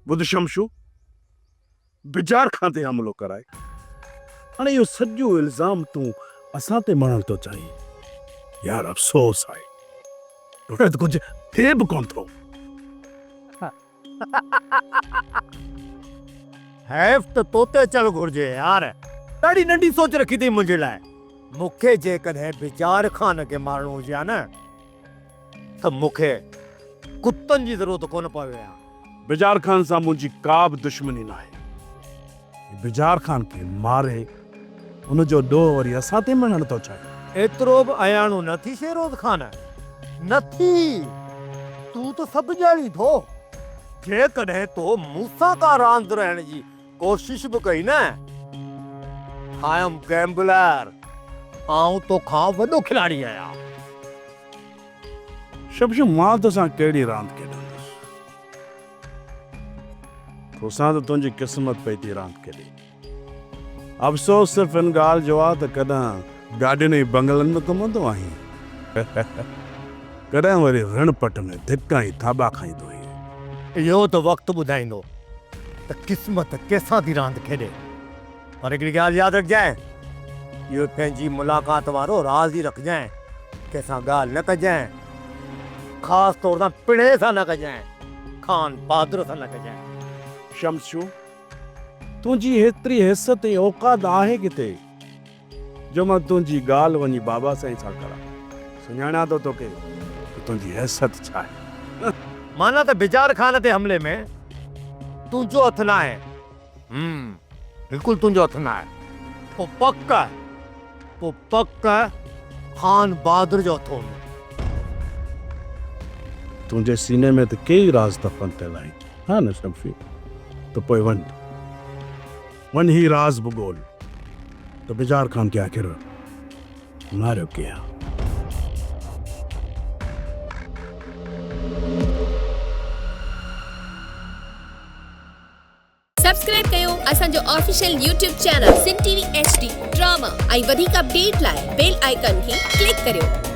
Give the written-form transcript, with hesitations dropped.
बुध शमशू बिजार खां ते हमलो कराए हाणे इहो सॼो इल्ज़ाम तूं असां ते मणण थो चाहीं। यार अफ़सोस आहे तोखे त कुझु थिए बि कोन थो। हैफ़ त तोते अचणु घुरिजे यार। ॾाढी नंढी सोच रखी अथई मुंहिंजे लाइ। मूंखे जेकॾहिं बिजार खान खे मारणो हुजे हा न त मूंखे कुतनि जी ज़रूरत कोन पवे हा। बिजार खान सां मुंहिंजी का बि दुश्मनी न आहे। बिजार खान खे मारे उनजो ॾोह वरी असां ते मञण थो चाहे। एतिरो बि अयाणो न थी शेरोज़ खान, न थी। तूं त सभु ॼाणी थो। जेकॾहिं तो मूंसां का रांदि रहण जी कोशिश बि कई न, आई एम गैम्बलर। आऊं तोखां वॾो खिलाड़ी आहियां। शमशू मां तोसां कहिड़ी रांदि खेॾंदुसि? तोसां त तुंहिंजी क़िस्मत पई थी रांदि खेॾे। अफ़सोस सिर्फ़ इन ॻाल्हि जो आहे त कॾहिं गाॾियुनि ऐं बंगलनि में घुमंदो आहीं, कॾहिं वरी ऋण पट में धिका ऐं थाॿा खाईंदो आहीं। इहो त वक़्तु ॿुधाईंदो त क़िस्मत कंहिंसां थी रांदि खेॾे। पर हिकिड़ी ॻाल्हि यादि रखजांइ, इहो पंहिंजी मुलाक़ात वारो राज़ ई रखजांइ। कंहिंसां ॻाल्हि न कजांइ, ख़ासि तौर सां पिणे सां न कजांइ, खान बहादुर सां न कजांइ। शमशू तुंहिंजी हेतिरी हिसत ऐं औकात आहे किथे जो मां तुंहिंजी ॻाल्हि वञी बाबा साईं सां करां? सुञाणा थो तोखे त तुंहिंजी हैसियत छा आहे। माना त बिजार खान ते हमले में तुंहिंजो हथु न आहे। बिल्कुलु तुंहिंजो हथु न आहे। पोइ पक खान बहादुर जो हथु हूंदो। तुंहिंजे सीने में त कई राज़ दफ़न थियल आहिनि, हा न शमशू? त पोइ वञ ही राज़ बि ॻोल्ह त बिजार खान खे आख़िर मारियो कीअं। सब्सक्राइब कयो असांजो official YouTube channel Singh TV HD drama ऐं वधीक अपडेट लाइ बेल आइकन खे क्लिक करियो।